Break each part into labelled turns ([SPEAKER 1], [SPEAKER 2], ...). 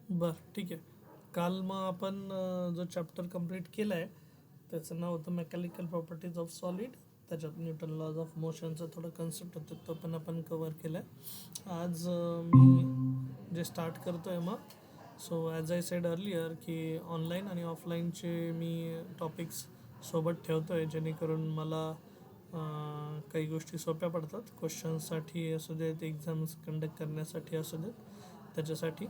[SPEAKER 1] बरं, ठीक आहे. काल मग आपण जो चॅप्टर कंप्लीट केला आहे त्याचं नाव होतं मेकॅनिकल प्रॉपर्टीज ऑफ सॉलिड. त्याच्यात न्यूटन लॉज ऑफ मोशनचं थोडं कन्सेप्ट होतं, तो पण आपण कवर केला आहे. आज मी जे स्टार्ट करतो आहे मग, so as I said earlier की ऑनलाईन आणि ऑफलाईनचे मी टॉपिक्स सोबत ठेवतो आहे, जेणेकरून मला काही गोष्टी सोप्या पडतात. क्वेश्चन्ससाठी असू देत, एक्झाम्स कंडक्ट करण्यासाठी असू देत, त्याच्यासाठी.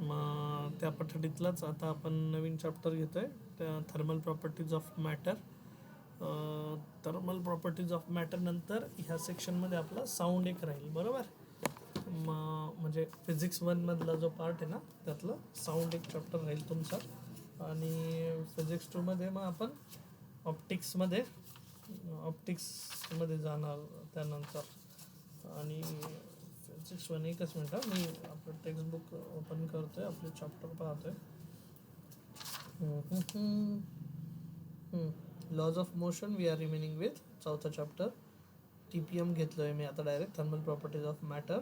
[SPEAKER 1] मग त्या पद्धतीतलाच आता आपण नवीन चॅप्टर घेतो आहे, त्या thermal properties of matter. Thermal properties of matter नंतर ह्या सेक्शनमध्ये आपला साऊंड एक राहील, बरोबर. मग म्हणजे फिजिक्स वनमधला जो पार्ट आहे ना, त्यातलं साऊंड एक चॅप्टर राहील तुमचा. आणि फिजिक्स टूमध्ये मग आपण ऑप्टिक्समध्ये जाणार त्यानंतर. आणि फिजिक्स वन, एकच मिनटं, मी आपलं टेक्स्टबुक ओपन करतो आहे, आपले चॅप्टर पाहतो आहे. Laws of motion we are remaining with, चौथा चॅप्टर. TPM घेतलो आहे मी आता direct, thermal properties of matter.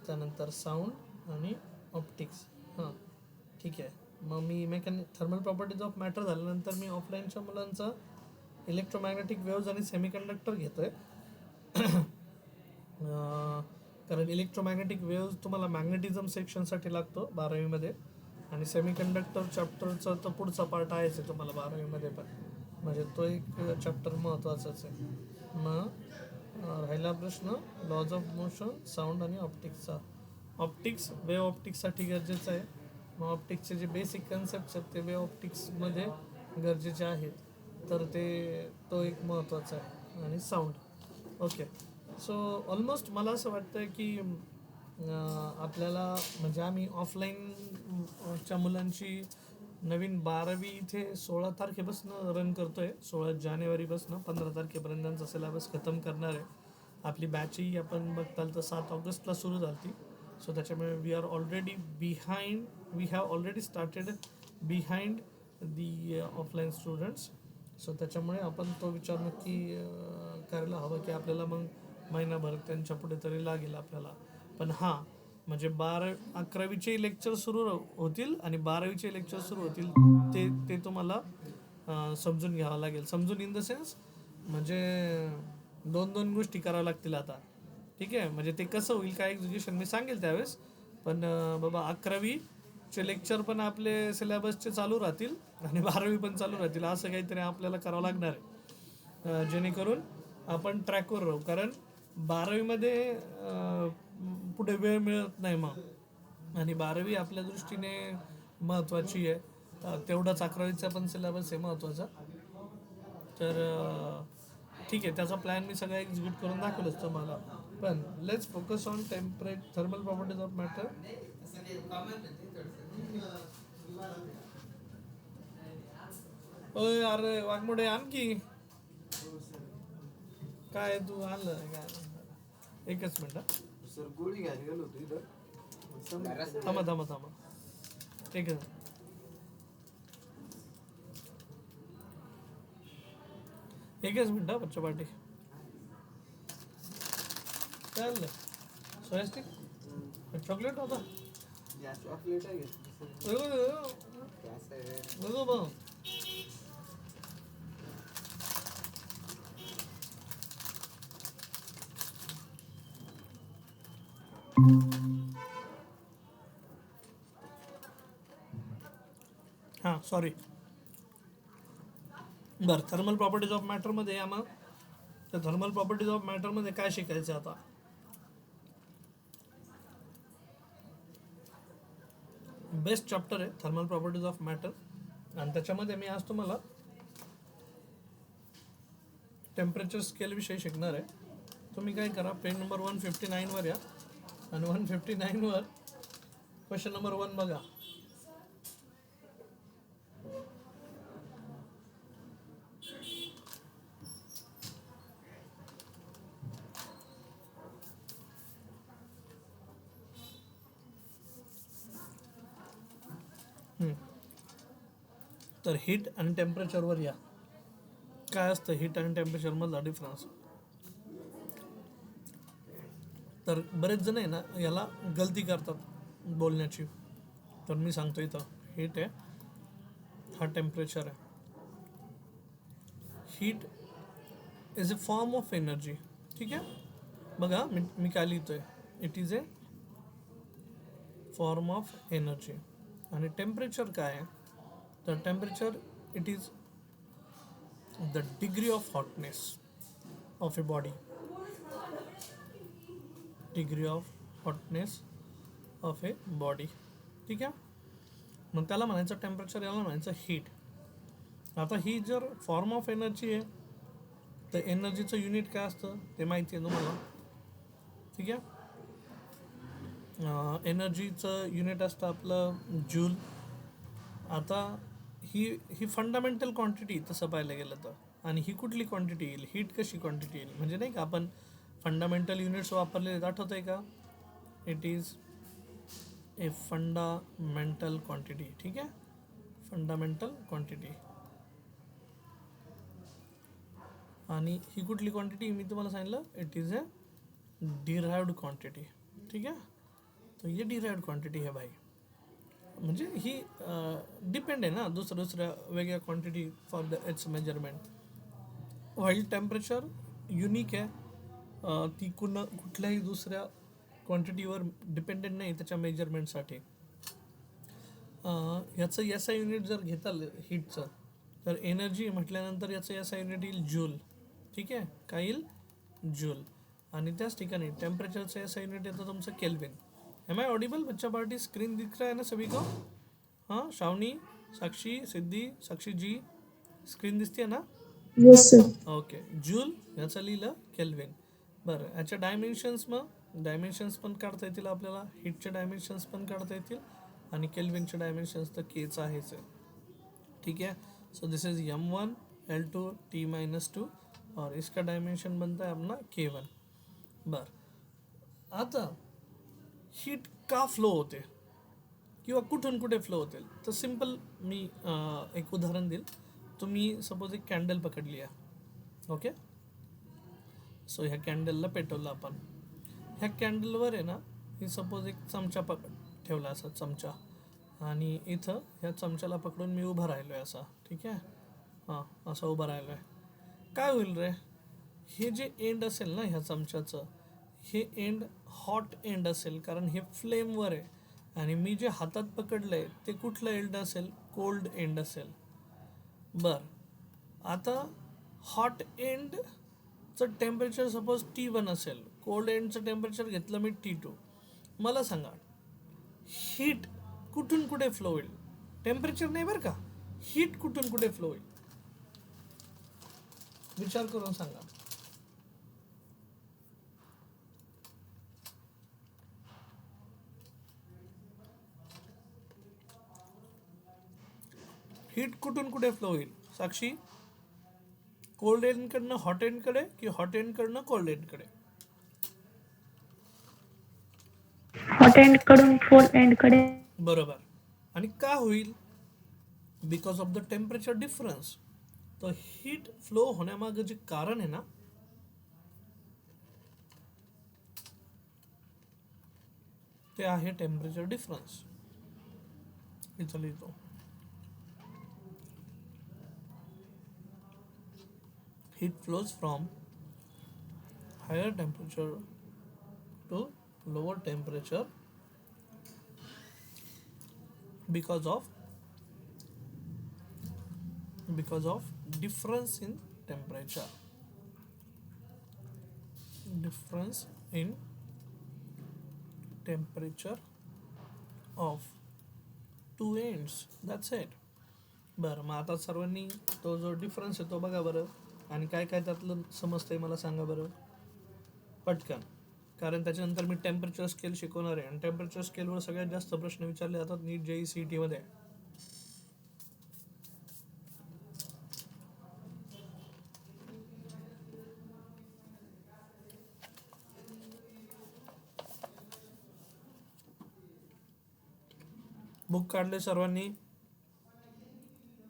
[SPEAKER 1] त्यानंतर साऊंड आणि ऑप्टिक्स. हां, ठीक आहे. मग मी थर्मल प्रॉपर्टीज ऑफ मॅटर झाल्यानंतर मी ऑफलाईनच्या मुलांचा इलेक्ट्रोमॅग्नेटिक वेव्ज आणि सेमीकंडक्टर घेतो आहे. कारण इलेक्ट्रोमॅग्नेटिक वेव्ज तुम्हाला मॅग्नेटिझम सेक्शनसाठी लागतो 12वीमध्ये, आणि सेमीकंडक्टर चॅप्टरचा तर पुढचा पार्ट आहेच आहे तुम्हाला 12वीमध्ये पण, म्हणजे तो एक चॅप्टर महत्त्वाचाच आहे. मग राहिला प्रश्न लॉज ऑफ मोशन, साऊंड आणि ऑप्टिक्सचा. ऑप्टिक्स वेव ऑप्टिक्ससाठी गरजेचं आहे. मग ऑप्टिक्सचे जे बेसिक कन्सेप्ट्स आहेत ते वेव ऑप्टिक्समध्ये गरजेचे आहेत, तर तो एक महत्त्वाचा आहे. आणि साऊंड, ओके. सो ऑलमोस्ट मला असं वाटतं की आपल्याला म्हणजे आम्ही ऑफलाईनच्या मुलांची नवीन 12वी इथे 16 तारखेपासून रन करतो आहे. 16 जानेवारीपासून 15 तारखेपर्यंत त्यांचा सिलेबस खतम करणार आहे. आपली बॅचही आपण बघताल तर 7 ऑगस्टला सुरू झाली. सो त्याच्यामुळे we have already started behind the offline students. So त्याच्यामुळे आपण तो विचार नक्की करायला हवं की आपल्याला मग महिनाभर त्यांच्या पुढे तरी लागेल आपल्याला. पण हां, म्हणजे 11वीचे लेक्चर सुरू होतील आणि 12वीचे लेक्चर सुरू होतील, ते तुम्हाला समजून घ्यावं लागेल. समजून इन द सेन्स म्हणजे 2 गोष्टी कराव्या लागतील आता, ठीक आहे. म्हणजे ते कसं होईल काय एक्झिक्युशन मी सांगेल त्यावेळेस. पण बाबा 11वीचे लेक्चर पण आपले सिलेबसचे चालू राहतील आणि 12वी पण चालू राहतील, असं काहीतरी आपल्याला करावं लागणार आहे, जेणेकरून आपण ट्रॅकवर राहू. कारण 12वीमध्ये पुढे वेळ मिळत नाही मग, आणि 12वी आपल्या दृष्टीने महत्त्वाची आहे, तेवढाच 11वीचा पण सिलेबस आहे महत्त्वाचा. तर ठीक आहे, त्याचा प्लॅन मी सगळा एक्झिक्यूट करून दाखवलंच तुम्हाला. पण let's focus on thermal properties of matter. ओय अरे वाघमोडे, आणखी काय तू आणलं काय? एकच मिनिट,
[SPEAKER 2] सर गोळी घ्यायला गेलो होतो इथं.
[SPEAKER 1] थांबा एकच मिनिट, बच्चा पार्टी काय आणलं? सोयास्टिक, चॉकलेट होता.
[SPEAKER 2] चॉकलेट आहे
[SPEAKER 1] हां, सॉरी. बरं, थर्मल प्रॉपर्टीज ऑफ मॅटरमध्ये या. मग त्या थर्मल प्रॉपर्टीज ऑफ मॅटरमध्ये काय शिकायचं आता? बेस्ट चॅप्टर आहे थर्मल प्रॉपर्टीज ऑफ मॅटर, आणि त्याच्यामध्ये मी आज तुम्हाला टेम्परेचर स्केल विषयी शिकणार आहे. तुम्ही काय करा, पेज नंबर 159वर या आणि 159वर क्वेश्चन नंबर 1 बघा. तर हीट आणि टेम्परेचरवर या. काय असतं हीट आणि टेम्परेचरमधला डिफरन्स? तर बरेच जण आहे ना याला गलती करतात बोलण्याची. तर मी सांगतो इथं हीट आहे, हा टेम्परेचर आहे. Heat is a form of energy. ठीक आहे, बघा मी काय लिहितोय, it is a form of energy. आणि टेम्परेचर काय आहे, तर temperature it is the degree of hotness of a body. Degree of hotness of a body. ठीक आहे, मग त्याला म्हणायचं टेम्परेचर, याला म्हणायचं हीट. आता ही जर फॉर्म ऑफ एनर्जी आहे तर एनर्जीचं युनिट काय असतं ते माहिती आहे तुम्हाला. ठीक आहे, एनर्जीचं युनिट असतं आपलं जूल. आता ही फंडामेंटल क्वांटिटी तसं पाहायला गेलं तर, आणि ही कुठली क्वांटिटी येईल, हीट कशी क्वांटिटी येईल, म्हणजे नाही का आपण फंडामेंटल युनिट्स वापरलेले आठवत आहे का. It is a fundamental quantity. ठीक आहे, फंडामेंटल क्वांटिटी. आणि ही कुठली क्वांटिटी मी तुम्हाला सांगितलं, it is a derived quantity. ठीक आहे, तो ये डिराइव्ड क्वांटिटी है भाई. म्हणजे ही डिपेंड आहे ना दुसऱ्या वेगळ्या quantity for the it's measurement. While temperature unique आहे, ती कुठल्याही दुसऱ्या क्वांटिटीवर डिपेंडेंट नाही त्याच्या मेजरमेंटसाठी. याचं एस आय युनिट जर घेताल हीटचं, तर एनर्जी म्हटल्यानंतर याचं एस आय युनिट येईल जूल. ठीक आहे, काय येईल, जूल. आणि त्याच ठिकाणी टेम्परेचरचं एस आय युनिट येतं तुमचं केल्विन. एम आई ऑडिबल बच्चा पार्टी, स्क्रीन दिख रहा है ना सभी को. हाँ श्रावणी, साक्षी, सिद्धी, साक्षी जी, स्क्रीन दिसते ना.
[SPEAKER 3] Yes sir.
[SPEAKER 1] ओके, जूल याचं लिहिलं केल्विन. बरं, याच्या डायमेन्शन्स, मग डायमेन्शन्स पण काढता येतील आपल्याला, हीटचे डायमेन्शन्स पण काढता येतील, आणि केल्विनचे डायमेन्शन्स तर केच आहेच आहे. ठीक है, so this is m1 L2 T-2 और इसका डायमेंशन बनता है अपना K1. बर, आता हीट का फ्लो होते किंवा कुठून कुठे फ्लो होतील, तर सिंपल मी एक उदाहरण देईल. तुम्ही सपोज एक कॅन्डल पकडली आहे. ओके, सो ह्या कॅन्डलला पेटवलं आपण. ह्या कॅन्डलवर आहे ना, ही सपोज एक चमचा ठेवला असा चमचा, आणि इथं ह्या चमच्याला पकडून मी उभा राहिलो आहे असा. ठीक आहे, हां असं उभं राहिलो आहे. काय होईल रे, हे जे एंड असेल ना ह्या चमच्याचं, हे एंड हॉट एंड असेल, कारण हे फ्लेमवर आहे. आणि मी जे हातात पकडलं आहे ते कुठलं एंड असेल, कोल्ड एंड असेल. बरं, आता हॉट एंडचं टेम्परेचर सपोज T1 असेल, कोल्ड एंडचं टेम्परेचर घेतलं मी T2. मला सांगा हीट कुठून कुठे फ्लो होईल, टेम्परेचर नाही बरं का, हीट कुठून कुठे फ्लो होईल, विचार करून सांगा. हीट कुठून कुठे फ्लो होईल साक्षी, कोल्ड एंडकडनं हॉट एंडकडे की हॉट एंडकडनं कोल्ड एंडकडे.
[SPEAKER 3] हॉट एंड कडून कोल्ड एंड कडे.
[SPEAKER 1] बरोबर. आणि का होईल, because of the temperature difference. तर हीट फ्लो होण्यामागं जे कारण आहे ना, ते आहे टेम्परेचर डिफरन्स. इथं लिहितो, heat flows from higher temperature to lower temperature because of difference in temperature. Difference in temperature of two ends. That's it. बरं, मग आता सर्वांनी तो जो डिफरन्स आहे तो बघा बरं, आणि काय काय त्यातलं समजतंय मला सांगा बरं पटकन. कारण त्याच्यानंतर मी टेम्परेचर स्केल शिकवणार आहे, आणि टेम्परेचर स्केलवर सगळ्यात जास्त प्रश्न विचारले जातात नीट JEE CET मध्ये. बुक काढले सर्वांनी,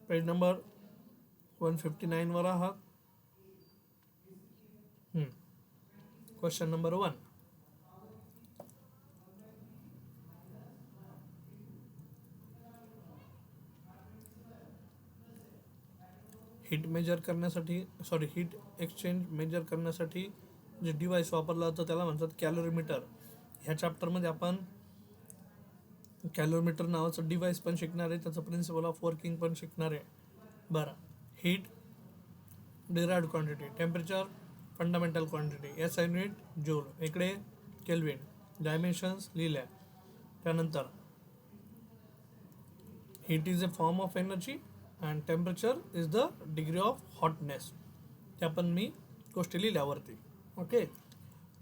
[SPEAKER 1] पेज नंबर 159 वर आहात. Question number 1. हीट मेजर करण्यासाठी हीट एक्सचेंज मेजर करण्यासाठी जे डिव्हाइस वापरलं जातं त्याला म्हणतात कॅलोरीमीटर. ह्या चॅप्टरमध्ये आपण कॅलोरीमीटर नावाचं डिव्हाइस पण शिकणार आहे, त्याचं प्रिन्सिपल ऑफ वर्किंग पण शिकणार आहे. बरं, heat derived quantity, temperature fundamental quantity, SI unit joule, इकडे केल्विन, डायमेन्शन्स लिहिल्या. त्यानंतर heat is a form of energy and temperature is the degree of hotness. त्या पण मी गोष्टी लिहिल्यावरती. ओके,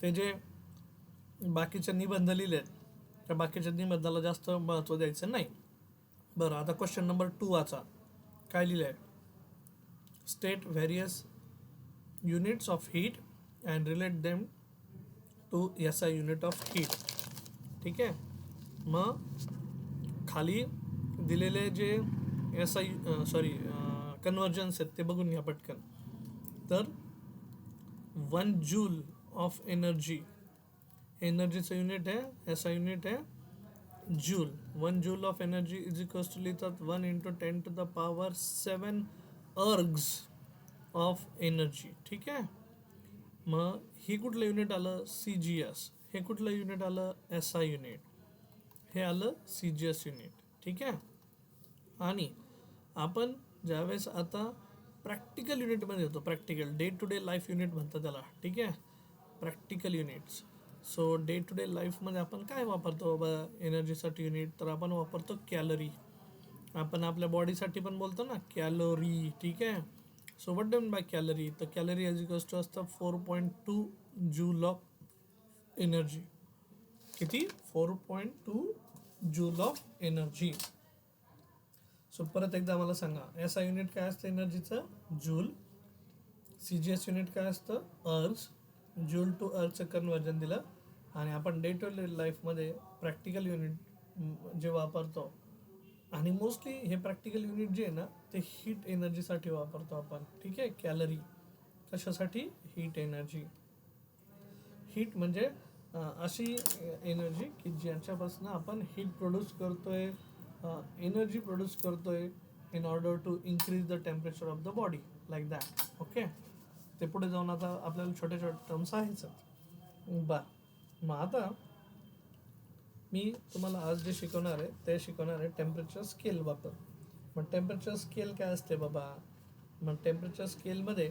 [SPEAKER 1] ते जे बाकीचे निबंध लिहिलेत त्या बाकीच्या निबंधाला जास्त महत्त्व द्यायचं नाही. बरं, आता क्वेश्चन नंबर 2 वाचा. काय लिहिलं आहे? State various units of heat and relate them to SI unit of heat. ठीक आहे, मग खाली दिलेले जे कन्वर्जन्स आहेत ते बघून घ्या पटकन. तर 1 जूल ऑफ एनर्जीचं युनिट आहे, SI युनिट आहे joule. 1 joule of energy is equals to लिहितात 1 × 10⁷ अर्ग्स ऑफ एनर्जी. ठीक आहे, मग ही कुठलं युनिट आलं? CGS. हे कुठलं युनिट आलं? SI unit. हे आलं CGS युनिट. ठीक आहे, आणि आपण ज्यावेळेस आता प्रॅक्टिकल युनिटमध्ये येतो, practical day to day life unit म्हणतात त्याला. ठीक आहे, practical units. So day to day लाईफमध्ये आपण काय वापरतो बाबा एनर्जीसाठी युनिट? तर आपण वापरतो कॅलरी. आपण आपल्या बॉडीसाठी पण बोलतो ना कॅलोरी. ठीक आहे, so what done by calorie? तर कॅलरी इज इक्वल्स टू असतं 4.2 जूल ऑफ एनर्जी. किती? 4.2 जूल ऑफ एनर्जी. सो परत एकदा मला सांगा, SI युनिट काय असतं एनर्जीचं? जूल. CGS युनिट काय असतं? अर्ग्स. जूल टू अर्गचं कन्वर्जन दिलं. आणि आपण डे टू डे लाईफमध्ये प्रॅक्टिकल युनिट जे वापरतो, आणि मोस्टली हे प्रॅक्टिकल युनिट जे आहे ना ते हीट एनर्जीसाठी वापरतो आपण. ठीक आहे, कॅलरी कशासाठी? Heat energy. हीट म्हणजे अशी एनर्जी की ज्याच्यापासून आपण हीट प्रोड्यूस करतोय, एनर्जी प्रोड्यूस करतोय in order to increase the temperature of the body, like that. Okay, ते पुढे जाऊन आता आपल्याला छोटे छोटे टर्म्स आहेच. मग आता मी तुम्हाला आज जे शिकवणार आहे ते शिकवणार आहे टेम्परेचर स्केल वापर. मग टेम्परेचर स्केल काय असते बाबा? मग टेम्परेचर स्केलमध्ये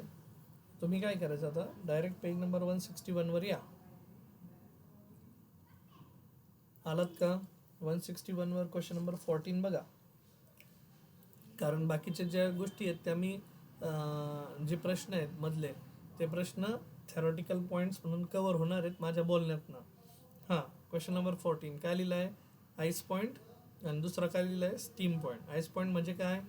[SPEAKER 1] तुम्ही काय करायचं, आता डायरेक्ट पेज नंबर 161 वर या. आलात का? 161 वर क्वेश्चन नंबर 14 बघा. कारण बाकीच्या ज्या गोष्टी आहेत त्या मी जे प्रश्न आहेत मधले ते प्रश्न थेरॉटिकल पॉईंट्स म्हणून कव्हर होणार आहेत माझ्या बोलण्यातनं. हां, क्वेश्चन नंबर 14 काय लिहिलं आहे? Ice point. आणि दुसरा काय लिहिलं आहे? Steam point. आईस पॉईंट म्हणजे काय?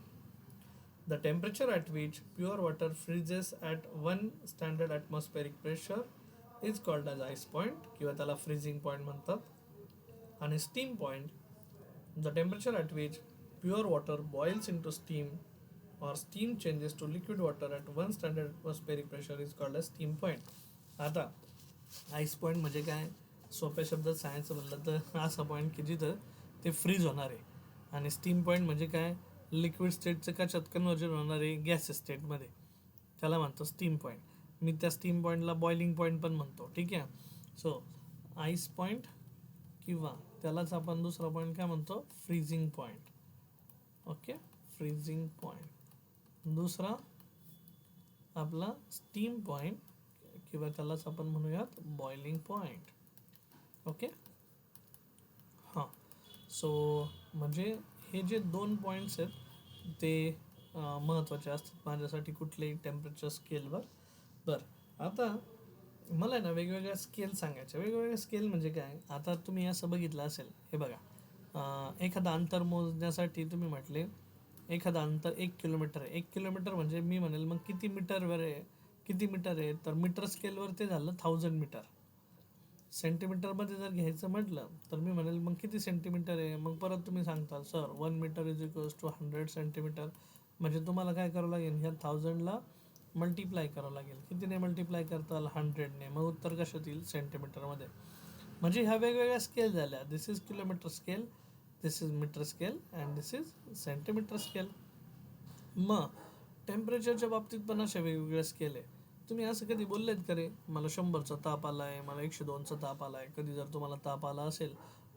[SPEAKER 1] The temperature at which pure water freezes at 1 standard atmospheric pressure is called as ice point, किंवा त्याला फ्रीजिंग पॉईंट म्हणतात. आणि steam point, the temperature at which pure water boils into steam or steam changes to liquid water at 1 standard atmospheric pressure is called as steam point. आता ice point म्हणजे काय? सोप्या शब्दात सांगायचं म्हणलं तर असा पॉईंट की जिथं ते फ्रीज होणार आहे. आणि स्टीम पॉईंट म्हणजे काय? लिक्विड स्टेटचं कशात कन्वर्जन होणार आहे? गॅस स्टेटमध्ये. त्याला म्हणतो स्टीम पॉईंट. मी त्या स्टीम पॉईंटला बॉइलिंग पॉईंट पण म्हणतो. ठीक आहे, सो आईस पॉईंट किंवा त्यालाच आपण दुसरा पॉईंट काय म्हणतो? Freezing point. Okay, freezing point. दुसरा आपला स्टीम पॉईंट किंवा त्यालाच आपण म्हणूयात बॉइलिंग पॉईंट. ओके, हां, सो म्हणजे हे जे 2 पॉईंट्स आहेत ते महत्त्वाचे असतात माझ्यासाठी कुठल्याही टेम्परेचर स्केलवर. बरं, आता मला आहे ना वेगवेगळ्या स्केल सांगायच्या. वेगवेगळ्या स्केल म्हणजे काय? आता तुम्ही असं बघितलं असेल, हे बघा, एखादं अंतर मोजण्यासाठी तुम्ही म्हटले एखादं अंतर 1 किलोमीटर आहे. 1 किलोमीटर म्हणजे मी म्हणेल मग किती मीटरवर आहे? किती मीटर आहे? तर मीटर स्केलवर ते झालं 1000 मीटर. सेंटीमीटरमध्ये जर घ्यायचं म्हटलं तर मी म्हणेल मग किती सेंटीमीटर आहे? मग परत तुम्ही सांगताल sir 1 metre is equals to 100 centimetre. म्हणजे तुम्हाला काय करावं लागेल? ह्या 1000ला मल्टिप्लाय करावं लागेल. कितीने मल्टिप्लाय करताल? 100ने. मग उत्तर कशात येईल? सेंटीमीटरमध्ये. म्हणजे ह्या वेगवेगळ्या स्केल झाल्या. This is kilometre scale, this is metre scale and this is centimetre scale. मग टेम्परेचरच्या बाबतीत पण अशा वेगवेगळ्या स्केल आहे. तुम्ही असं कधी बोललेत का रे मला 100चा ताप आलाय, मला 102चा ताप आलाय? कधी जर तुम्हाला ताप आला असेल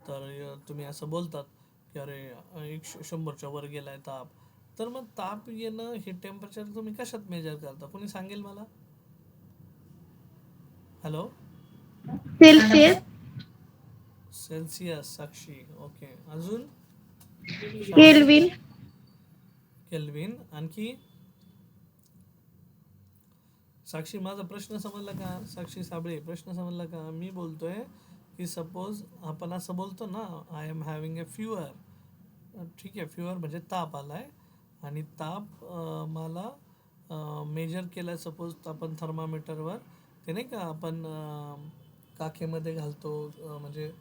[SPEAKER 1] तर तुम्ही असं बोलतात की अरे 100च्या वर गेलाय ताप. तर मग ताप येणं हे टेम्परेचर तुम्ही कशात मेजर करता? कोणी सांगेल मला? हॅलो.
[SPEAKER 3] सेल्सिअस.
[SPEAKER 1] सेल्सिअस. साक्षी. ओके. अजून?
[SPEAKER 3] केल्विन.
[SPEAKER 1] केल्विन. आणखी? साक्षी माझा प्रश्न समजला का? साक्षी साबळे प्रश्न समजला का? मी बोलतोय की सपोज आपण असं बोलतो ना, I am having a fewer. ठीक आहे, फ्युअर म्हणजे ताप आलाय आणि ताप मला मेजर केलाय. सपोज आपण थर्मामीटरवर ते नाही का आपण काखेमध्ये घालतो, म्हणजे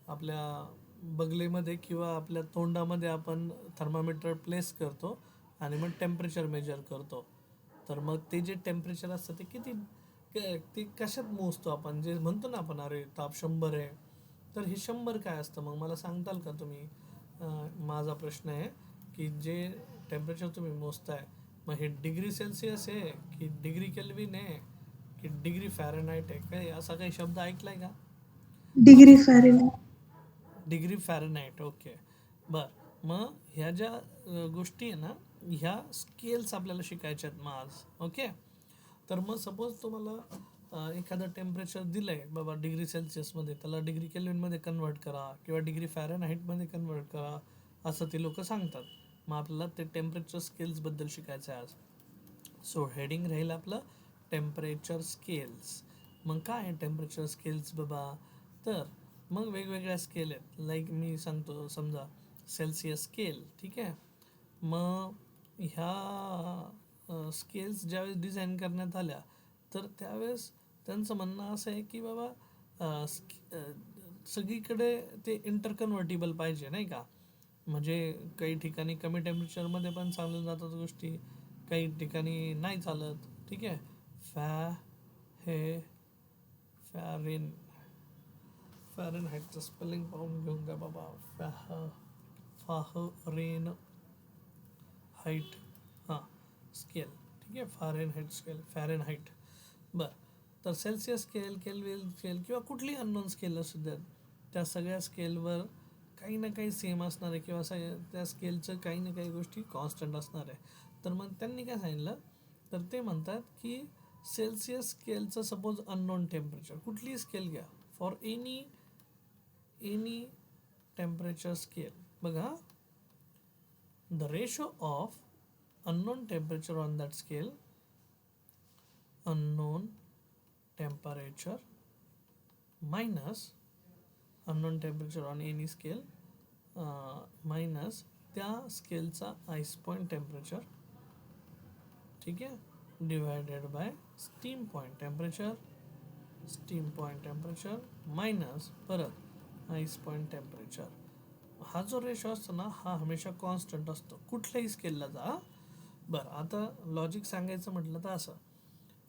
[SPEAKER 1] आपल्या बगलेमध्ये किंवा आपल्या तोंडामध्ये आपण थर्मामीटर प्लेस करतो आणि मग टेम्परेचर मेजर करतो. तर मग ते जे टेम्परेचर असतं ते किती ते कशात मोजतो आपण? जे म्हणतो ना आपण अरे ताप 100 आहे, तर हे 100 काय असतं मग मला सांगताल का तुम्ही? माझा प्रश्न आहे की जे टेम्परेचर तुम्ही मोजताय मग हे डिग्री सेल्सिअस आहे की डिग्री केल्विन आहे की डिग्री फॅरेनहाइट आहे? काय असा काही शब्द ऐकलाय का?
[SPEAKER 3] Degree Fahrenheit.
[SPEAKER 1] Degree Fahrenheit. Okay. बर. मग ह्या ज्या गोष्टी आहे ना, ह्या स्केल्स आपल्याला शिकायच्या आहेत मग आज. ओके. तर मग सपोज तुम्हाला एखादं टेम्परेचर दिलं आहे बाबा डिग्री सेल्सिअसमध्ये, त्याला डिग्री केल्विनमध्ये कन्वर्ट करा किंवा डिग्री फॅरेनहाइटमध्ये कन्वर्ट करा असं ते लोक सांगतात. मग आपल्याला ते टेम्परेचर स्केल्सबद्दल शिकायचं आहे आज. सो हेडिंग राहील आपलं टेम्परेचर स्केल्स. मग काय आहे टेम्परेचर स्केल्स बाबा? तर मग वेगवेगळ्या स्केल आहेत. लाईक मी सांगतो, समजा सेल्सिअस स्केल. ठीक आहे. मग ह्या स्केल्स ज्यावेळेस डिझाईन करण्यात आल्या तर त्यावेळेस त्यांचं म्हणणं असं आहे की बाबा सगळीकडे ते इंटरकन्व्हर्टिबल पाहिजे नाही का? म्हणजे काही ठिकाणी कमी टेम्परेचरमध्ये पण चालून जातात गोष्टी, काही ठिकाणी नाही चालत. ठीक आहे. हे फॅरेन फॅरेनहाइटचं स्पेलिंग पाहून घेऊन का बाबा? फाहरेन हाईट. हां, स्केल. ठीक आहे. Fahrenheit scale, Fahrenheit. बरं. तर सेल्सिअस स्केल, केल्विन स्केल किंवा कुठली अननोन स्केल असू द्यात, त्या सगळ्या स्केलवर काही ना काही सेम असणार आहे किंवा त्या स्केलचं काही ना काही गोष्टी कॉन्स्टंट असणार आहे. तर मग त्यांनी काय सांगितलं, तर ते म्हणतात की सेल्सिअस स्केलचं सपोज अननोन टेम्परेचर कुठलीही स्केल घ्या, फॉर एनी टेम्परेचर स्केल. बघा, the ratio of unknown temperature on that scale, unknown temperature minus unknown temperature on any scale minus त्या स्केलचा आईस पॉईंट टेम्परेचर. ठीक आहे. Divided by steam point temperature. Steam point temperature minus परत ice point temperature. हा जो ratio असतो ना, हा हमेशा कॉन्स्टंट असतो कुठल्याही स्केलला जा. बरं, आता लॉजिक सांगायचं म्हटलं तर असं,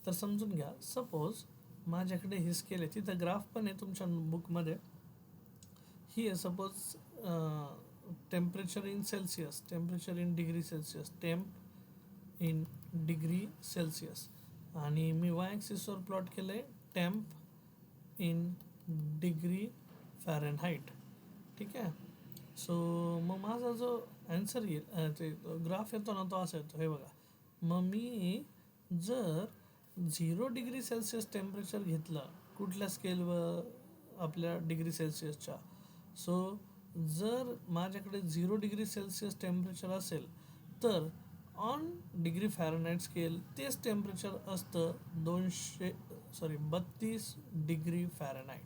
[SPEAKER 1] तर समजून घ्या. सपोज माझ्याकडे ही स्केल आहे, तिथं ग्राफ पण आहे तुमच्या बुकमध्ये. ही आहे suppose temperature in Celsius, temperature in degree Celsius, temp in degree Celsius. आणि मी वाय ॲक्सिसवर प्लॉट केलं आहे टेम्प इन डिग्री फॅरेनहाइट. ठीक आहे. सो मग माझा जो ॲन्सर येईल, ते ग्राफ येतो ना, तो असा येतो. हे बघा, मग मी जर 0 डिग्री सेल्सिअस टेम्परेचर घेतलं कुठल्या स्केलवर? आपल्या डिग्री सेल्सिअसच्या. सो जर माझ्याकडे 0 डिग्री सेल्सिअस टेम्परेचर असेल तर ऑन डिग्री फॅरेनहाइट स्केल तेच टेम्परेचर असतं 32 डिग्री फॅरेनहाइट.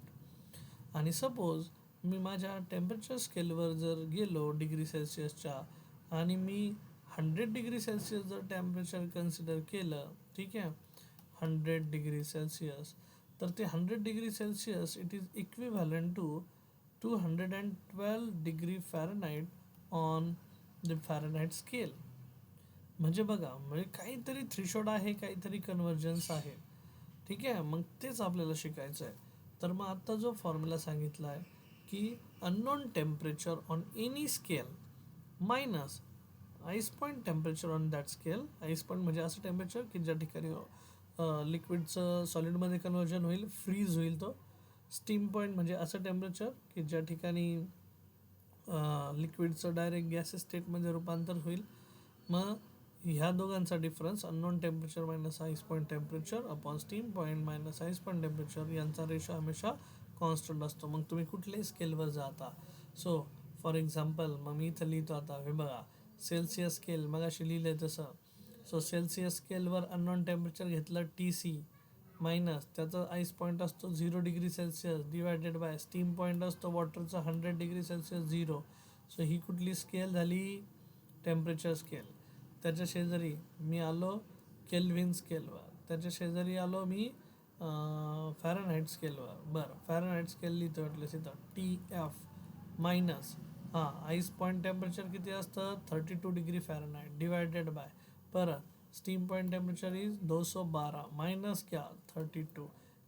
[SPEAKER 1] आणि सपोज मी माझ्या टेम्परेचर स्केलवर जर गेलो डिग्री सेल्सिअसच्या आणि मी 100 डिग्री सेल्सिअस जर टेम्परेचर कन्सिडर केलं, ठीक आहे, 100 डिग्री सेल्सिअस, तर ते 100 degree Celsius it is equivalent to 212 degree Fahrenheit on the Fahrenheit scale. म्हणजे बघा, म्हणजे काहीतरी थ्रेशोल्ड आहे, काहीतरी कन्व्हर्जन्स आहे. ठीक आहे. मग तेच आपल्याला शिकायचं आहे. तर मग आत्ता जो फॉर्म्युला सांगितला आहे की unknown temperature on any scale minus ice point temperature on that scale. Ice point म्हणजे असं टेम्परेचर की ज्या ठिकाणी लिक्विडचं सॉलिडमध्ये कन्वर्जन होईल, फ्रीज होईल तो. स्टीम पॉईंट म्हणजे असं टेम्परेचर की ज्या ठिकाणी लिक्विडचं डायरेक्ट गॅसेस स्टेटमध्ये रूपांतर होईल. मग ह्या दोघांचा difference unknown temperature minus ice point temperature upon steam point minus ice point temperature यांचा रेशो हमेशा कॉन्स्टंट असतो. मग तुम्ही कुठल्याही स्केलवर जाता. सो फॉर एक्झाम्पल मग मी इथं लिहितो आता, हे बघा सेल्सिअस स्केल मग अशी लिहिलं आहे तसं. सो सेल्सिअस स्केलवर अननोन टेम्परेचर घेतलं TC मायनस त्याचा आईस पॉईंट असतो 0 degree Celsius divided by steam point असतो वॉटरचा 100 डिग्री सेल्सिअस 0. सो ही कुठली स्केल झाली? Temperature scale. त्याच्या शेजारी मी आलो केल्विन स्केलवर, त्याच्या शेजारी आलो मी फॅरनहाईट स्केलवर. बरं फॅरनहाईट स्केल लिहितो वाटलं इथं TF minus ice point temperature किती असतं 32 डिग्री फॅरनहाईट डिवायडेड बाय परत steam point temperature is 212 minus क्या 32.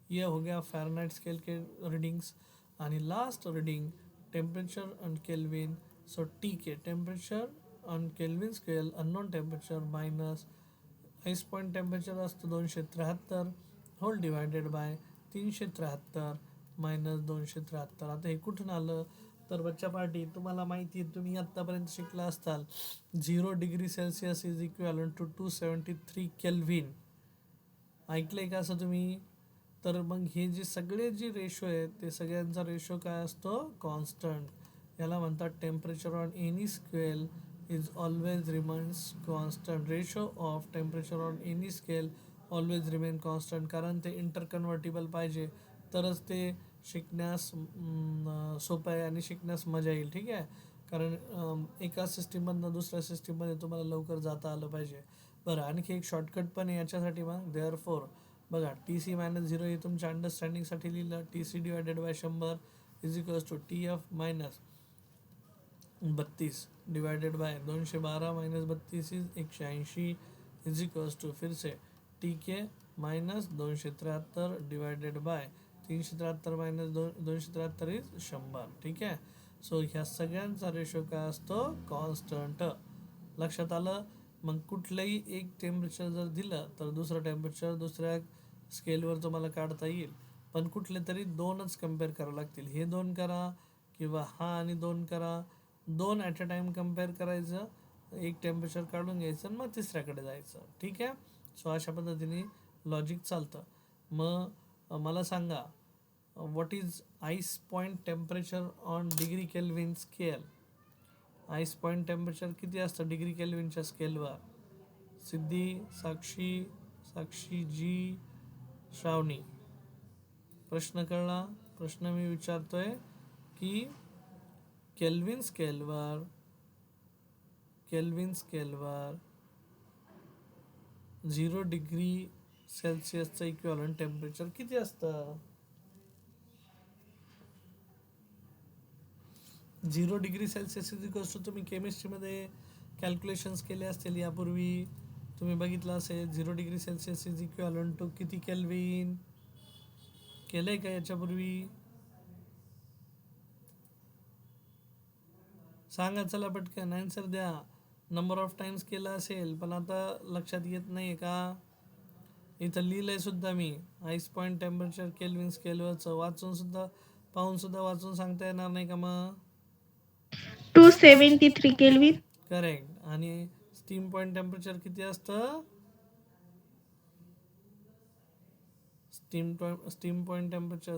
[SPEAKER 1] ये हो गया फ़ारेनहाइट स्केल के रीडिंग्स. आणि last reading temperature on kelvin. So TK temperature on kelvin scale unknown temperature minus ice point temperature असतं 273 hole divided by 373 minus 273. आता हे कुठून आलं तर बच्चा पार्टी तुम्हाला माहिती आहे, तुम्ही आत्तापर्यंत शिकला असताल 0 degree Celsius is equivalent to 273 kelvin. ऐकलंय का असं तुम्ही? तर मग हे जे सगळे जे रेशो आहेत ते सगळ्यांचा रेशो काय असतो? कॉन्स्टंट. याला म्हणतात temperature on any scale is always remains constant. Ratio of temperature on any scale always remain constant. कारण ते इंटरकन्व्हर्टिबल पाहिजे तरच ते शिकण्यास सोपं आहे आणि शिकण्यास मजा येईल. ठीक आहे, कारण एका सिस्टीममधनं दुसऱ्या सिस्टीममध्ये तुम्हाला लवकर जाता आलं पाहिजे. बरं आणखी एक शॉर्टकट पण आहे याच्यासाठी. मग देअरफॉर बघा TC मायनस 0 हे तुमच्या अंडरस्टँडिंगसाठी लिहिलं. TC divided by 100 is equals to TF minus 32 divided by 212 minus 32 is 180 is equals to फिर से TK minus 273 divided by 373 minus 273 is 100. ठीक आहे. सो ह्या सगळ्यांचा रेशो काय असतो? कॉन्स्टंट. लक्षात आलं? मग कुठलंही एक टेम्परेचर जर दिलं तर दुसरं टेम्परेचर दुसऱ्या स्केलवर तुम्हाला काढता येईल, पण कुठले तरी दोनच कम्पेअर करावं लागतील. हे दोन करा किंवा हा आणि दोन करा. दोन ॲट अ टाईम कम्पेअर करायचं, एक टेम्परेचर काढून घ्यायचं आणि मग तिसऱ्याकडे जायचं. ठीक आहे. सो अशा पद्धतीने लॉजिक चालतं. मग मला सांगा what is ice point temperature on degree kelvin scale. Ice point temperature किती असतं डिग्री केल्विनच्या स्केलवर? सिद्धी, साक्षी, साक्षी जी, श्रावणी. प्रश्न कळला? प्रश्न मी विचारतोय की केल्विन स्केलवर 0 डिग्री सेल्सिअसचं इक्विव्हॅलंट टेम्परेचर किती असतं? 0 degree Celsius is equals to, तुम्ही केमिस्ट्रीमध्ये कॅल्क्युलेशन्स केले असतील यापूर्वी, तुम्ही बघितलं असेल 0 degree Celsius is equivalent to किती केल्विन. केलंय का याच्यापूर्वी? सांगा चला पटकन आन्सर द्या. नंबर ऑफ टाइम्स केलं असेल पण आता लक्षात येत नाही का? इथं लिहिलंय सुद्धा मी आईस पॉईंट टेम्परेचर केल्विन स्केलवरचं. वाचून सुद्धा पाहून सुद्धा वाचून सांगता येणार नाही का मग?
[SPEAKER 3] 273 केल्विन.
[SPEAKER 1] करेक्ट. आणि स्टीम पॉईंट टेम्परेचर किती असतं? Steam point temperature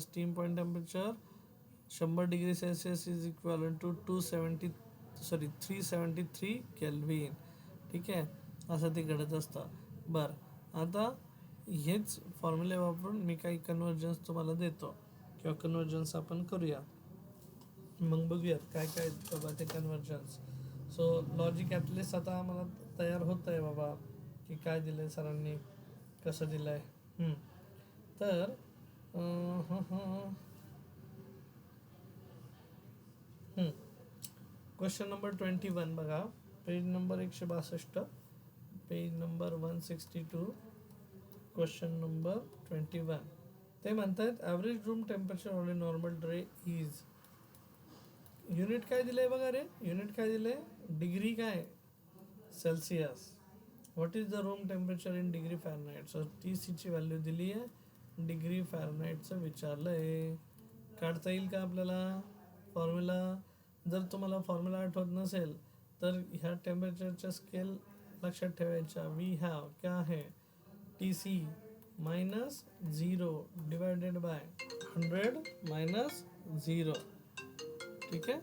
[SPEAKER 1] 100 degree Celsius is equal to 373 kelvin. ठीक आहे, असं ते घडत असतं. बरं आता हेच फॉर्म्युले वापरून मी काही कन्वर्जन्स तुम्हाला देतो किंवा कन्वर्जन्स आपण करूया. मग बघूयात काय काय बाबा ते कन्वर्जन्स. सो लॉजिक ॲटलिस्ट आता आम्हाला तयार होत आहे बाबा की काय दिलं आहे सरांनी, कसं दिलं आहे. तर क्वेश्चन नंबर 21 बघा, page number 162, page number 162, question number 21. ते म्हणतात average room temperature on a normal day is. Unit काय दिलंय बघा रे, युनिट काय दिलंय? डिग्री काय Celsius. What is the room temperature in degree Fahrenheit. So T सीची व्हॅल्यू दिली आहे, डिग्री फॅरनहाईटचं विचारलं आहे. काढता येईल का आपल्याला फॉर्म्युला. जर तुम्हाला फॉर्म्युला आठवत नसेल तर ह्या टेम्परेचरच्या स्केल लक्षात ठेवायच्या. वी हॅव क्या आहे T C minus 0 divided by 100 minus 0. ठीक है,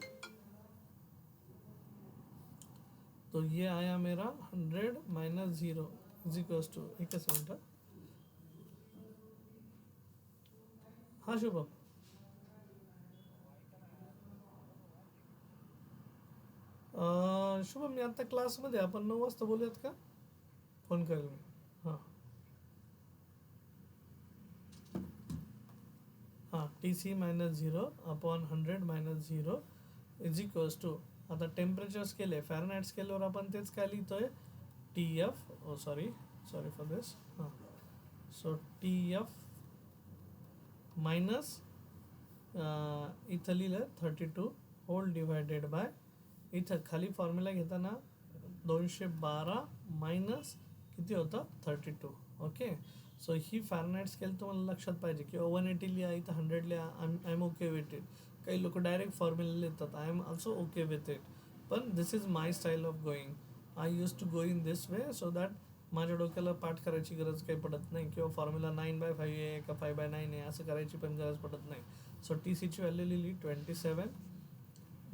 [SPEAKER 1] तो ये आया मेरा 100 माइनस 0 इज इक्वल्स टू. एक मिनट. हाँ शुभम. शुभम मी आता क्लासमध्ये, आपण 9 वाजता बोलूयात का. फोन करेल मी. हां हां T C minus 0 upon 100 minus 0 is equals to. आता टेम्परेचर स्केल आहे, फॅरनहाईट स्केलवर आपण तेच काय लिहितोय, T F. Oh sorry for this. हां सो टी एफ मायनस इथं लिहिलं 32 होल डिवायडेड बाय, इथं खाली फॉर्म्युला घेताना 212 मायनस किती होतं 32. ओके, सो ही फॅरनहाईट स्केल तुम्हाला लक्षात पाहिजे. किंवा 180 लिहा, इथं 100 लिहा. I am okay with it. काही लोक डायरेक्ट फॉर्म्युला लिहितात. I am also okay with it. पण this is my style of going. I use to go in this way so that माझ्या डोक्याला पाठ करायची गरज काही पडत नाही. किंवा फॉर्म्युला 9/5 आहे का 5/9 आहे असं करायची पण गरज पडत नाही. सो टी सीची व्हॅल्यू लिहिली 27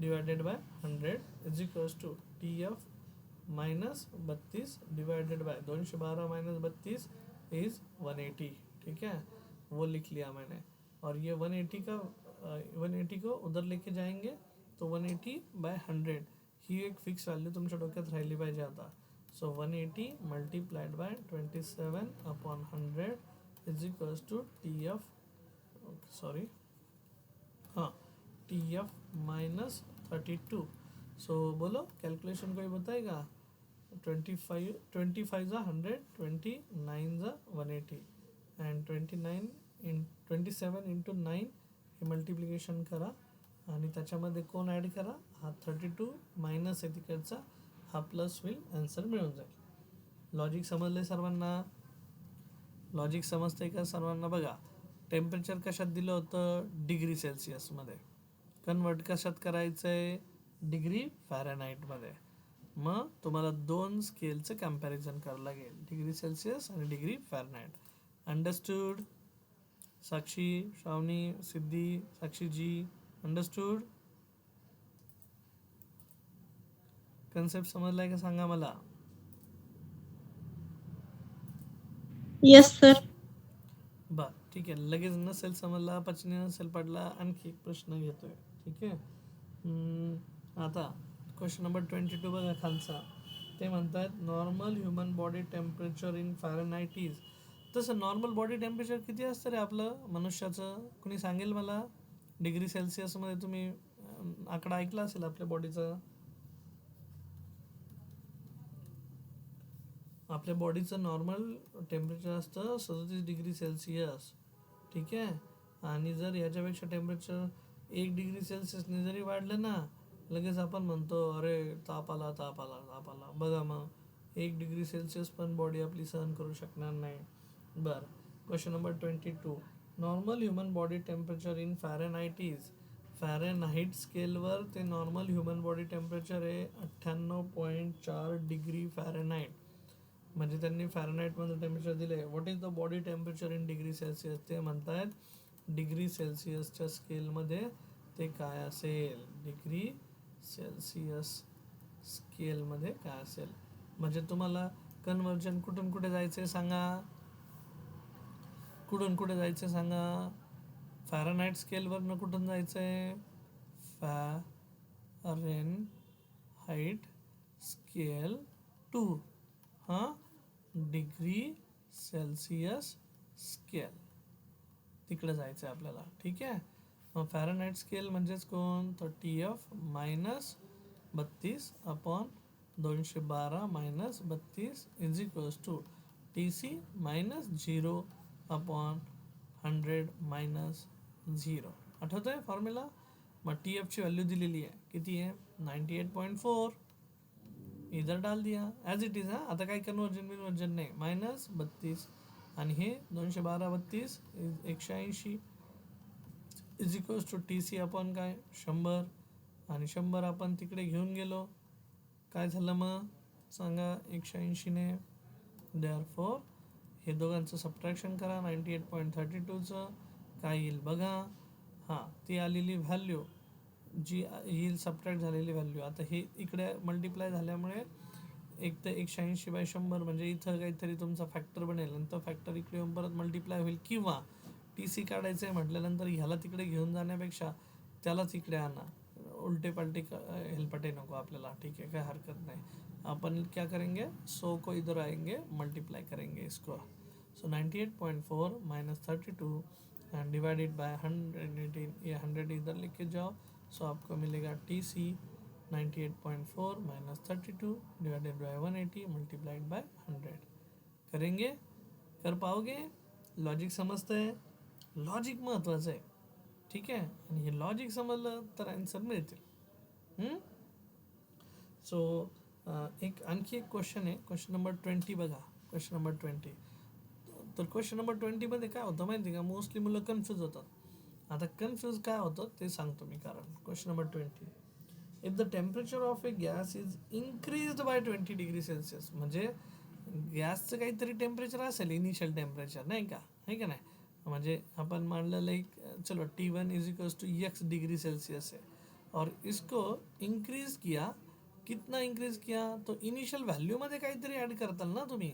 [SPEAKER 1] divided by 100 is equals to T F minus 32 divided by 212 minus 32 is 180. ठीक है, वो लिख लिया मैंने. और ये 180 को उधर लेके जाएंगे तो 180/100 ही एक फिक्स व्हॅल्यू तुमच्या डोक्यात राहिली पाहिजे आता. So 180 multiplied by 27 upon 100 is equals to T F. Sorry, हाँ टी एफ माइनस 32. सो बोलो कैलकुलेशन कोई बताएगा. 25 जा 100, 29 जा 180 अँड 27 इंटू 9 हे मल्टिप्लिकेशन करा आणि त्याच्यामध्ये कोण ॲड करा, हा 32 मायनस आहे तिकडचा, हा प्लस होईल, आन्सर मिळून जाईल. लॉजिक समजले सर्वांना. लॉजिक समजते का सर्वांना. बघा टेम्परेचर कशात दिलं होतं, डिग्री सेल्सिअसमध्ये. कन्वर्ट कशात करायचं आहे, डिग्री फॅरनहाईटमध्ये. मग तुम्हाला 2 स्केलचं कॅम्पॅरिझन करावं लागेल, डिग्री सेल्सिअस आणि डिग्री फॅरनहाईट. अंडरस्टूड. साक्षी, श्रावणी, सिद्धी, साक्षीजी, अंडरस्टूड. कन्सेप्ट समजलाय का सांगा मला.
[SPEAKER 3] Yes sir.
[SPEAKER 1] बर ठीक आहे. लगेच नसेल समजला, पचनी नसेल पडला, आणखी एक प्रश्न घेतोय. ठीक आहे. आता क्वेश्चन नंबर 22 बघा खालचा. ते म्हणतात normal human body temperature in Fahrenheit is. तसं नॉर्मल बॉडी टेम्परेचर किती असतं रे आपलं मनुष्याचं, कुणी सांगेल मला. डिग्री सेल्सिअसमध्ये तुम्ही आकडा ऐकला असेल आपल्या बॉडीचा. आपल्या बॉडीचं नॉर्मल टेम्परेचर असतं 37 डिग्री सेल्सिअस. ठीक आहे, आणि जर याच्यापेक्षा टेम्परेचर 1 डिग्री सेल्सिअसने जरी वाढलं ना, लगेच आपण म्हणतो अरे ताप आला. बघा मग 1 डिग्री सेल्सिअस पण बॉडी आपली सहन करू शकणार नाही. बरं, question number 22. Normal human body temperature in Fahrenheit is. Fahrenheit स्केलवर ते नॉर्मल ह्युमन बॉडी टेम्परेचर आहे 98.4 डिग्री फॅरनहाईट. म्हणजे त्यांनी फॅरनहाईटमध्ये टेम्परेचर दिले. What is the body temperature in degree Celsius. ते म्हणतात डिग्री सेल्सिअसच्या स्केलमध्ये ते काय असेल, डिग्री सेल्सिअस स्केलमध्ये काय असेल. म्हणजे तुम्हाला कन्वर्जन कुठून कुठे जायचं सांगा, कुठून कुठे जायचं सांगा. फॅरनहाईट स्केलवरनं कुठून जायचं आहे, Fahrenheit scale two degree Celsius scale, तिकडे जायचं आहे आपल्याला. ठीक आहे, मग फॅरनहाईट स्केल म्हणजेच कोण, तर T F minus 32 upon 212 minus 32 is equals to T C minus 0 upon 100 minus 0. आठवतं आहे फॉर्म्युला. मग टी एफची व्हॅल्यू दिलेली आहे, किती आहे 98.4 इधर डाल दिया ॲज इट इज. आता काही कन्वर्जन नाही. -32 आणि हे 212 180 इज इक्वल्स टू TC आपण काय 100 आणि 100 आपण तिकडे घेऊन गेलो. काय झालं मग सांगा 180ने. देअरफॉर हे दोघांचं सबट्रॅक्शन करा. 98.32चं काय येईल बघा. हां, ती आलेली व्हॅल्यू जी येईल सबट्रॅक्ट झालेली व्हॅल्यू. आता हे इकडे मल्टिप्लाय झाल्यामुळे एक तर 180/100 म्हणजे इथं काहीतरी तुमचा फॅक्टर बनेल. नंतर फॅक्टर इकडे येऊन परत मल्टिप्लाय होईल. किंवा TC काढायचं आहे म्हटल्यानंतर ह्याला तिकडे घेऊन जाण्यापेक्षा त्यालाच इकडे आणा. उलटे पालटे हेलपाटे नको आपल्याला. ठीक है, काय हरकत नहीं. अपन क्या करेंगे, 100 को इधर आएंगे, मल्टीप्लाई करेंगे इसको. So 98.4 minus 32 end divided by 118. ये 100 इधर लिख के जाओ. सो आपको मिलेगा TC 98.4 minus 32 divided bye 180 multiplied by 100. करेंगे, कर पाओगे. लॉजिक समजते है. लॉजिक महत्त्वाचं आहे. ठीक आहे, आणि हे लॉजिक समजलं तर आन्सर मिळतील. सो एक आणखी एक क्वेश्चन आहे. क्वेश्चन नंबर 20 बघा. Question number 20. तर क्वेश्चन नंबर 20मध्ये काय होतं माहिती आहे का, मोस्टली मुलं कन्फ्यूज होतात. आता कन्फ्यूज काय होतं ते सांगतो मी कारण. Question number 20. If the temperature of a gas is increased by 20 degree Celsius. म्हणजे गॅसचं काहीतरी टेम्परेचर असेल, इनिशियल टेम्परेचर नाही का, आहे का नाही. म्हणजे अपन मान लो लाइक चलो T1 is equals to x degree Celsius है और इसको इंक्रीज किया. कितना इंक्रीज किया, तो इनिशियल व्हॅल्यूमध्ये काहीतरी ॲड करताल ना तुम्ही.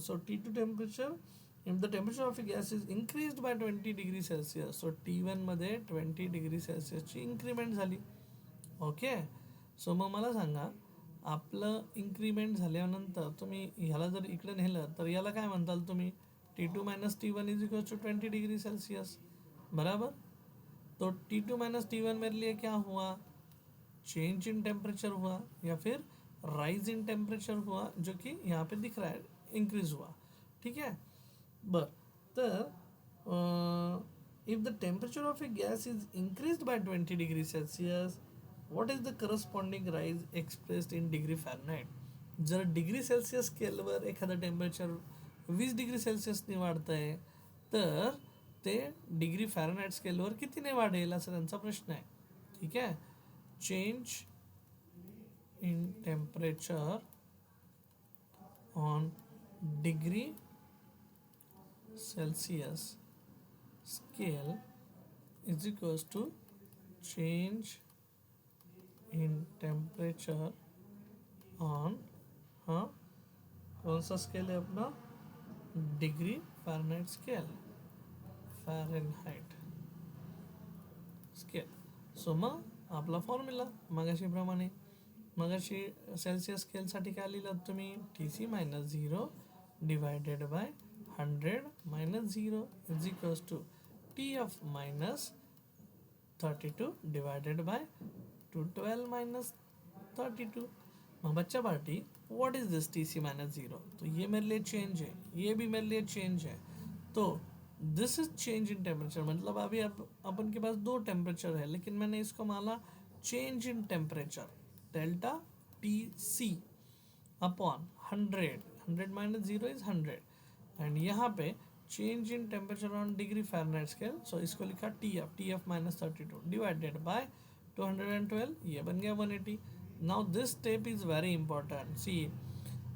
[SPEAKER 1] So T2 temperature, if the temperature of a gas is increased by 20 degree Celsius. So T1 मध्ये 20 डिग्री सेल्सिअसची इन्क्रीमेंट झाली. ओके. सो मग मला सांगा, आपलं इन्क्रीमेंट झाल्यानंतर तुम्ही ह्याला जर इकडे नेलं तर याला काय म्हणताल तुम्ही, T2 minus T1 is equal to 20 degree Celsius. बराबर. तो T2 माइनस T1 मेरे लिए क्या हुआ, चेंज इन टेम्परेचर हुआ या फिर राइज इन टेम्परेचर हुआ, जो कि यहाँ पे दिख रहा है इंक्रीज हुआ. ठीक है. बर, तर if the temperature of a gas is increased by 20 degree Celsius, what is the corresponding rise expressed in degree Fahrenheit. जर डिग्री सेल्सियस स्केलवर एखादं टेम्परेचर 20 डिग्री सेल्सियसने वाढतं आहे तर ते डिग्री फॅरनहाइट स्केलवर कितीने वाढेल असा त्यांचा प्रश्न आहे. ठीक आहे. Change in temperature on degree Celsius scale is equals to change in temperature on, हाँ कौन सा स्केल है अपना, degree Fahrenheit scale. Fahrenheit scale. So मग आपला फॉर्म्युला मगाशीप्रमाणे. मगाशी सेल्सिअस स्केलसाठी काय लिहिलं तुम्ही, TC minus 0 divided by 100 minus 0 is equals to TF minus 32 divided by 212 minus 32. मग बच्चा party, what is this TC minus 0. तो ये मेरे लिए चेंज है, ये भी मेरे लिए चेंज है. तो दिस इज चेंज इन टेम्परेचर. मतलब अभी अपन के पास दो टेम्परेचर है, लेकिन मैंने इसको माना change in temperature. Delta TC upon 100 minus 0 is 100. And यहाँ पे change in temperature on degree Fahrenheit scale. So इसको लिखा TF माइनस 32 डिवाइडेड बाय 212. ये बन गया 180. Now this step is very important. See,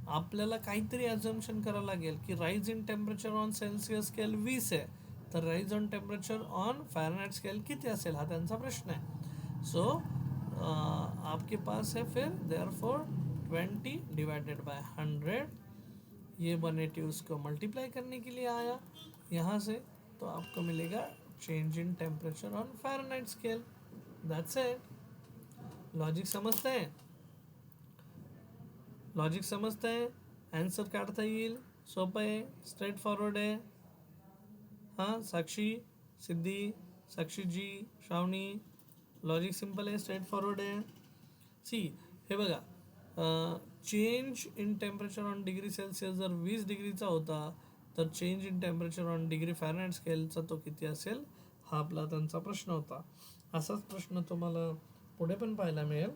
[SPEAKER 1] आपल्याला काहीतरी अजम्पशन करावं लागेल की rise in temperature on Celsius scale 20 आहे, तर rise on temperature on Fahrenheit scale किती असेल हा त्यांचा प्रश्न आहे. सो आपके पास है फिर देयरफॉर 20 डिवाइडेड बाय 100. ये 180 उसको मल्टीप्लाई करने के लिए आया यहाँ से, तो आपको मिलेगा change in temperature on Fahrenheit scale. That's it. Logic समजते हैं, लॉजिक समजते हैं. आन्सर काढता येईल, सोपं आहे, स्ट्रेट फॉरवर्ड आहे. हां, साक्षी, सिद्धी, साक्षी जी, श्रावणी, लॉजिक सिंपल आहे, स्ट्रेट फॉरवर्ड आहे. सी, हे बघा, change in temperature on degree Celsius जर 20 डिग्रीचा होता तर change in temperature on degree Fahrenheit स्केलचा तो किती असेल हा आपला त्यांचा प्रश्न होता. असाच प्रश्न तुम्हाला पुढे पण पाहायला मिळेल.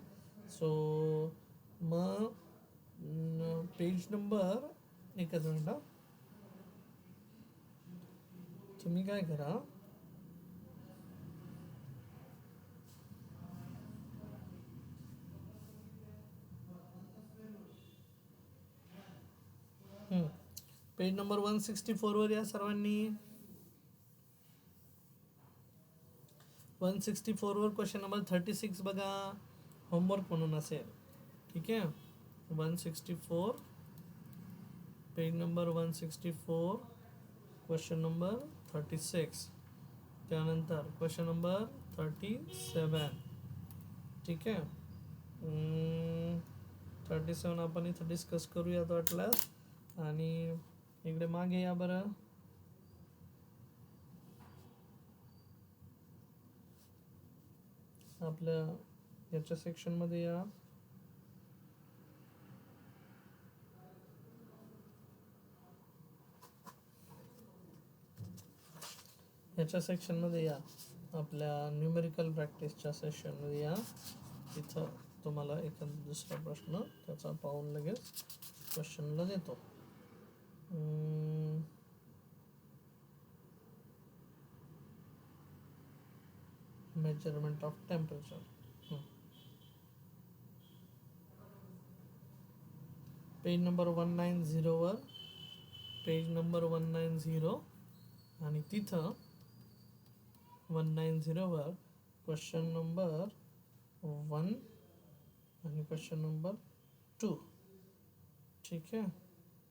[SPEAKER 1] सो मग पेज नंबर एकच मिनिट हा. तुम्ही काय करा, पेज नंबर 164 वर या सर्वांनी. 164 वर क्वेश्चन नंबर 36 बघा, होमवर्क म्हणून असेल. ठीक आहे, 164 पेज नंबर 164 क्वेश्चन नंबर 36, त्यानंतर क्वेश्चन नंबर 37. ठीक आहे, 37 आपण इथं डिस्कस करूयात वाटल्यास. आणि इकडे मागे या बरं. आपल्या याच्या सेक्शनमध्ये या. याच्या सेक्शनमध्ये या, आपल्या न्यूमेरिकल प्रॅक्टिसच्या सेशनमध्ये या. इथं तुम्हाला एखादा दुसरा प्रश्न त्याचा पाहून लगेच क्वेश्चनला देतो. Measurement of temperature. Page number 190 वर, पेज नंबर 190 आणि तिथं 190 वर क्वेश्चन नंबर 1 आणि क्वेश्चन नंबर 2. ठीक आहे,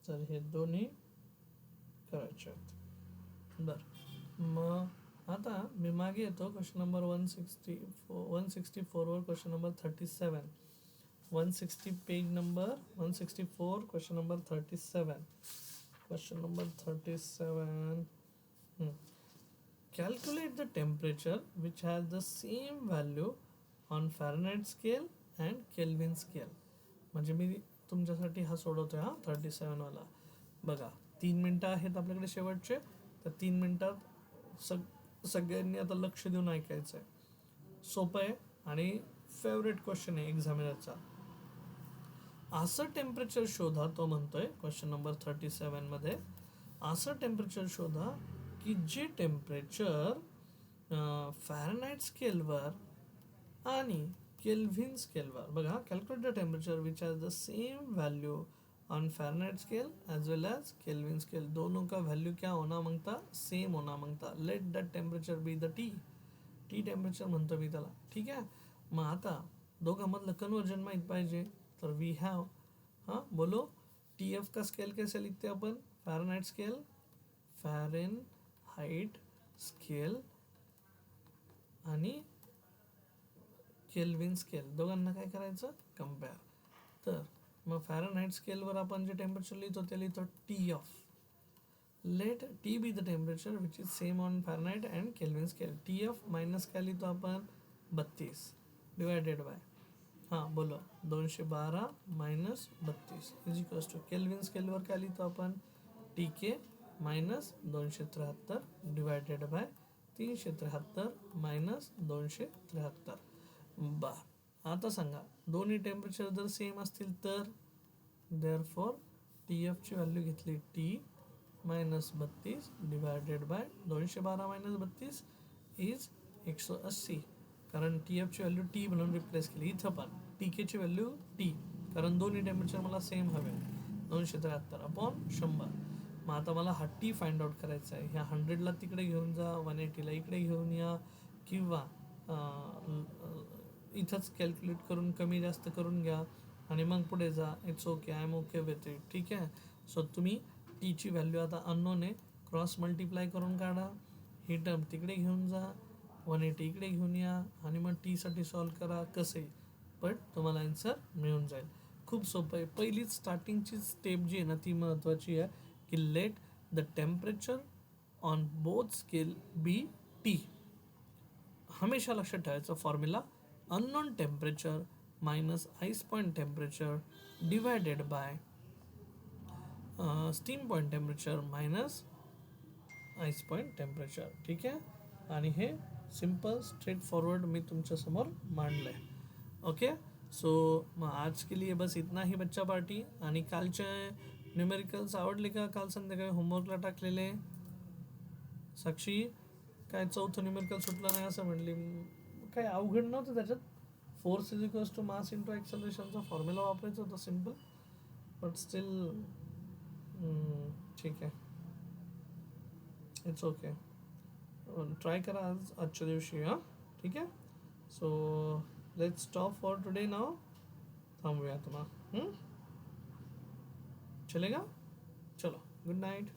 [SPEAKER 1] तर हे दोन्ही करायचे आहेत. बरं, मग आता मी मागे येतो. क्वेश्चन नंबर 164 वर question number 37. 160 page number 164 question number 37. Question number 37. Calculate the temperature which has the same value on Fahrenheit scale and Kelvin scale. म्हणजे मी तुमच्यासाठी हा सोडवतोय हा 37 वाला. बघा, 3 मिनटं आहेत आपल्याकडे शेवटचे. तर 3 मिनटात सगळ्यांनी आता लक्ष देऊन ऐकायचं आहे. सोपं आहे आणि फेवरेट क्वेश्चन आहे एक्झामिनरचा. असं टेम्परेचर शोधा, तो म्हणतोय क्वेश्चन नंबर 37 मध्ये. असं टेम्परेचर शोधा की जे टेम्परेचर फॅरनहाइट स्केलवर आणि केल्विन स्केलवर, बघा, calculate the temperature which has the same value on Fahrenheit scale as well as Kelvin scale. दोनों का वैल्यू क्या होना मांगता, सेम होना मांगता. Let that temperature be the T. T temperature म्हणतो मी त्याला. ठीक आहे, मग आता दोघांमधलं कन्वर्जन माहीत पाहिजे. तर वी हॅव, हां बोलो, टी एफ का स्केल कैसे लिखते अपन, फॅरनहाइट स्केल, फॅरेनहाइट स्केल आणि केल्विन स्केल, दोघांना काय करायचं, कम्पेअर. तर मग फॅरनहाइट स्केलवर आपण जे टेम्परेचर लिहितो ते लिहितो T of. Let T be the temperature which is same on Fahrenheit and Kelvin scale. T F minus काय लिहितो आपण, 32 डिवायडेड बाय, हां बोलो, 212 minus 32 is equals to Kelvin स्केलवर काय लिहितो आपण, T K minus 273 divided by 373 minus 273. बर, आता सांगा दोन्ही टेम्परेचर जर सेम असतील तर देअरफॉर टी एफची व्हॅल्यू घेतली T minus 32 divided by 212 minus 32 is 180. कारण टी एफची व्हॅल्यू टी म्हणून रिप्लेस केली. इथं पण टी केची व्हॅल्यू टी, कारण दोन्ही टेम्परेचर मला सेम हवे. 273 अपॉन 100. मग आता मला हा टी फाइंड आउट करायचा आहे. ह्या 100ला तिकडे घेऊन जा, 180ला इकडे घेऊन या, किंवा इथंच कॅल्क्युलेट करून कमी जास्त करून घ्या आणि मग पुढे जा. It's okay, I am okay with it. ठीक आहे, सो तुम्ही टीची व्हॅल्यू आता अननोन आहे, क्रॉस मल्टिप्लाय करून काढा. ही टर्म तिकडे घेऊन जा, 180 इकडे घेऊन या आणि मग टीसाठी सॉल्व करा. कसंही पण तुम्हाला आन्सर मिळून जाईल. खूप सोपं आहे. पहिलीच स्टार्टिंगची स्टेप जी आहे ना ती महत्त्वाची आहे की let the temperature on both scale be T. हमेशा लक्षात ठेवायचं formula, unknown temperature minus ice point temperature divided by steam point temperature minus ice point temperature. ठीक आहे, आणि हे सिम्पल स्ट्रेट फॉरवर्ड मी तुमच्यासमोर मांडलं आहे. ओके, सो मग आज के लिए बस इतना ही बच्चा पार्टी. आणि कालचे न्यूमेरिकल्स आवडले का? काल संध्याकाळी होमवर्कला टाकलेले. साक्षी काय चौथं न्यूमेरिकल सुटलं नाही असं म्हणली. काय अवघड नव्हतं त्याच्यात. Force is equals to mass into ॲक्सलरेशनचा फॉर्म्युला वापरायचा होता सिम्पल. बट स्टील ठीक आहे. It's okay. ट्राय करा आजच्या दिवशी. हां ठीक आहे. So let's stop for today now. थांबूयात मग. चलेगा. चलो गुड नाईट.